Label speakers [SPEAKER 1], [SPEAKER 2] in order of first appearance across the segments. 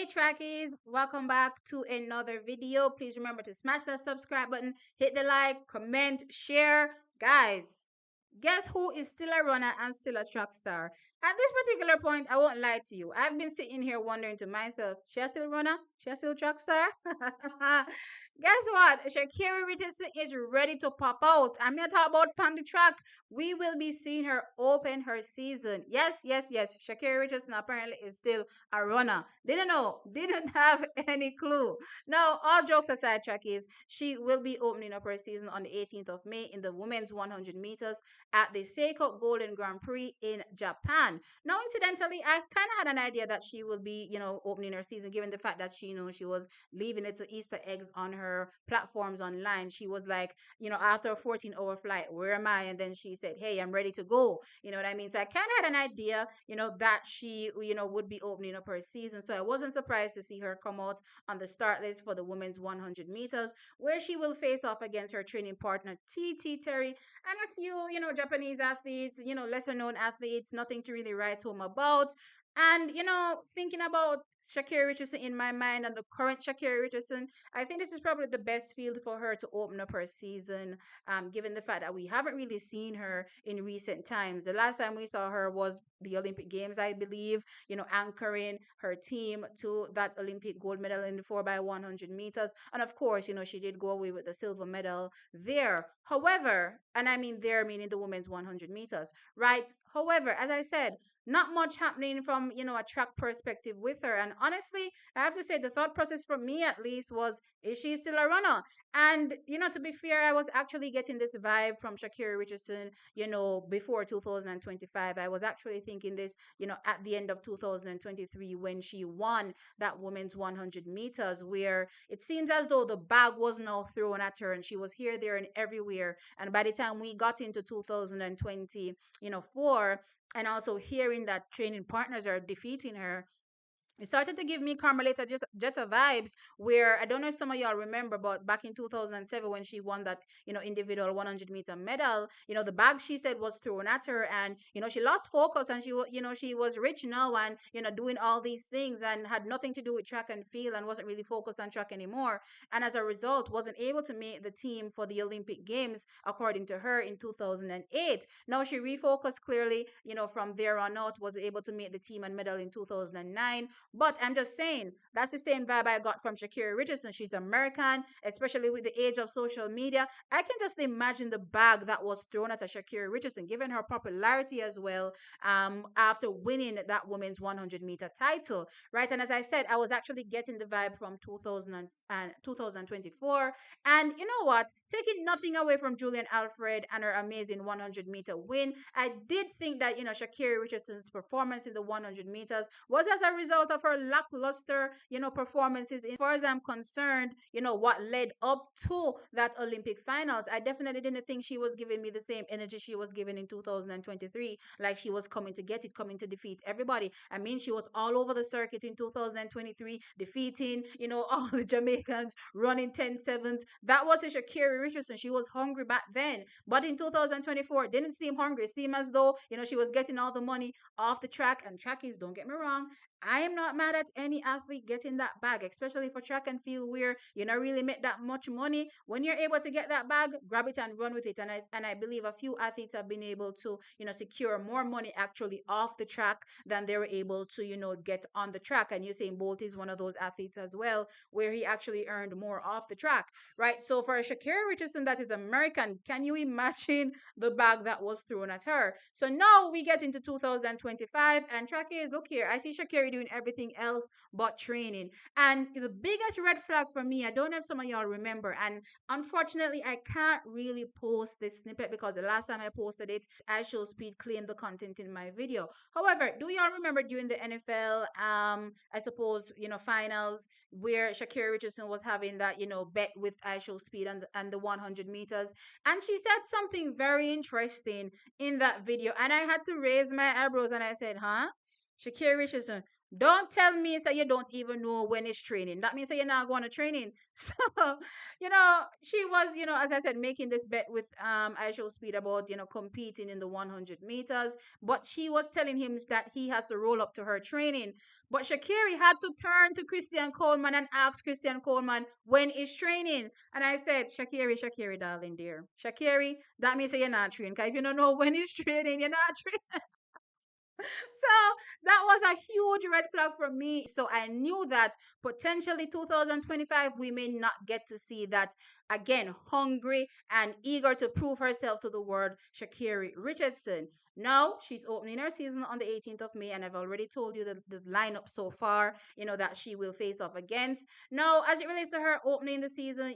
[SPEAKER 1] Hey trackies, welcome back to another video. Please remember to smash that subscribe button, hit the like, comment, share. Guys, guess who is still a runner and still a track star? At this particular point, I won't lie to you. I've been sitting here wondering to myself, she a still runner? She a still track star? Guess what? Sha'carri Richardson is ready to pop out. I'm here to talk about Pandy Track. We will be seeing her open her season. Yes, yes, yes. Sha'carri Richardson apparently is still a runner. Didn't know, didn't have any clue. Now, all jokes aside, trackies, she will be opening up her season on the 18th of May in the women's 100 meters at the Seiko Golden Grand Prix in Japan. Now, incidentally, I kind of had an idea that she will be, opening her season, given the fact that she was leaving little Easter eggs on her platforms online. She was like, after a 14-hour flight, where am I? And then she said, hey, I'm ready to go. You know what I mean? So I kind of had an idea, that she, would be opening up her season. So I wasn't surprised to see her come out on the start list for the women's 100 meters, where she will face off against her training partner, TT Terry, and a few, Japanese athletes, lesser known athletes, nothing to really write home about. And, thinking about Sha'carri Richardson in my mind and the current Sha'carri Richardson, I think this is probably the best field for her to open up her season, given the fact that we haven't really seen her in recent times. The last time we saw her was the Olympic Games, I believe, anchoring her team to that Olympic gold medal in the 4 by 100 meters. And of course, she did go away with the silver medal there. However, and I mean there, meaning the women's 100 meters, right? However, as I said, not much happening from a track perspective with her. And honestly, I have to say the thought process for me at least was, is she still a runner? And to be fair, I was actually getting this vibe from Sha'carri Richardson, before 2025. I was actually thinking this, at the end of 2023 when she won that women's 100 meters, where it seems as though the bag was now thrown at her and she was here, there, and everywhere. And by the time we got into 2020, four, and also hearing that training partners are defeating her, it started to give me Carmelita Jetta vibes, where I don't know if some of y'all remember, but back in 2007 when she won that, individual 100-meter medal, the bag, she said, was thrown at her, and, she lost focus, and she was rich now and, doing all these things and had nothing to do with track and field and wasn't really focused on track anymore. And as a result, wasn't able to make the team for the Olympic Games, according to her, in 2008. Now she refocused clearly, from there on out, was able to make the team and medal in 2009. But I'm just saying, that's the same vibe I got from Sha'carri Richardson. She's American, especially with the age of social media. I can just imagine the bag that was thrown at a Sha'carri Richardson, given her popularity as well, after winning that women's 100-meter title, right? And as I said, I was actually getting the vibe from 2024. And you know what? Taking nothing away from Julian Alfred and her amazing 100-meter win, I did think that, Sha'carri Richardson's performance in the 100 meters was as a result of her lackluster, performances. In far as I'm concerned, what led up to that Olympic finals, I definitely didn't think she was giving me the same energy she was giving in 2023, like she was coming to get it, coming to defeat everybody. I mean, she was all over the circuit in 2023, defeating, all the Jamaicans, running 10-7s. That was a Sha'carri Richardson. She was hungry back then. But in 2024, didn't seem hungry. It seemed as though, she was getting all the money off the track. And trackies, don't get me wrong, I am not mad at any athlete getting that bag, especially for track and field where you don't really make that much money. When you're able to get that bag, grab it and run with it. And I believe a few athletes have been able to, secure more money actually off the track than they were able to, get on the track. And Usain Bolt is one of those athletes as well, where he actually earned more off the track, right? So for Sha'carri Richardson, that is American, can you imagine the bag that was thrown at her? So now we get into 2025, and track is, look here, I see Sha'carri doing everything else but training. And the biggest red flag for me, I don't know if some of y'all remember, and unfortunately, I can't really post this snippet because the last time I posted it, I Show Speed claimed the content in my video. However, do y'all remember during the NFL, I suppose, finals, where Sha'carri Richardson was having that, bet with I Show Speed and the 100 meters? And she said something very interesting in that video, and I had to raise my eyebrows and I said, huh? Sha'carri Richardson, Don't tell me that you don't even know when it's training. That means that you're not going to training. So, she was, as I said, making this bet with I Show Speed about, competing in the 100 meters. But she was telling him that he has to roll up to her training. But Sha'carri had to turn to Christian Coleman and ask Christian Coleman when is training. And I said, Sha'carri, darling, dear. Sha'carri, that means that you're not training. Because if you don't know when it's training, you're not training. So that was a huge red flag for me. So I knew that potentially 2025 we may not get to see that again, hungry and eager to prove herself to the world, Sha'carri Richardson. Now she's opening her season on the 18th of May, and I've already told you the lineup so far, that she will face off against. Now, as it relates to her opening the season,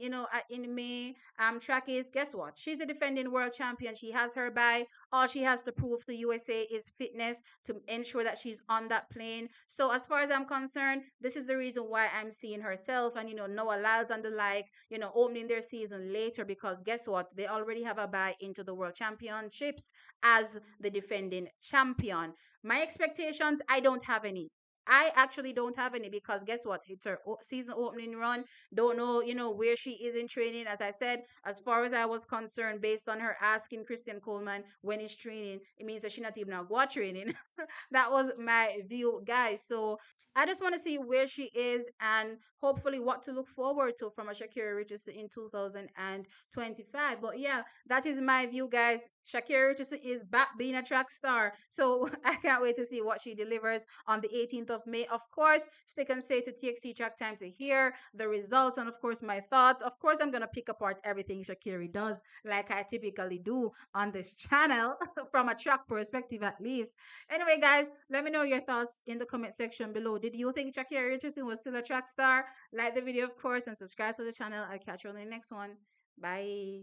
[SPEAKER 1] in May, track is, guess what? She's the defending world champion. She has her bye. All she has to prove to USA is fitness to ensure that she's on that plane. So as far as I'm concerned, this is the reason why I'm seeing herself and Noah Lyles and the like, opening their season later because guess what? They already have a bye into the World Championships as the defending champion. My expectations, I don't have any. I actually don't have any because guess what? It's her season opening run. Don't know, where she is in training. As I said, as far as I was concerned, based on her asking Christian Coleman when he's training, it means that she not even now go training. That was my view, guys. So I just want to see where she is and hopefully what to look forward to from a Sha'carri Richardson in 2025. But yeah, that is my view, guys. Sha'carri Richardson is back being a track star. So I can't wait to see what she delivers on the 18th of May. Of course, stick and stay to TXC Track Time to hear the results and, of course, my thoughts. Of course, I'm going to pick apart everything Sha'carri does, like I typically do on this channel, from a track perspective at least. Anyway, guys, let me know your thoughts in the comment section below. Did you think Sha'carri Richardson was still a track star? Like the video, of course, and subscribe to the channel. I'll catch you on the next one. Bye.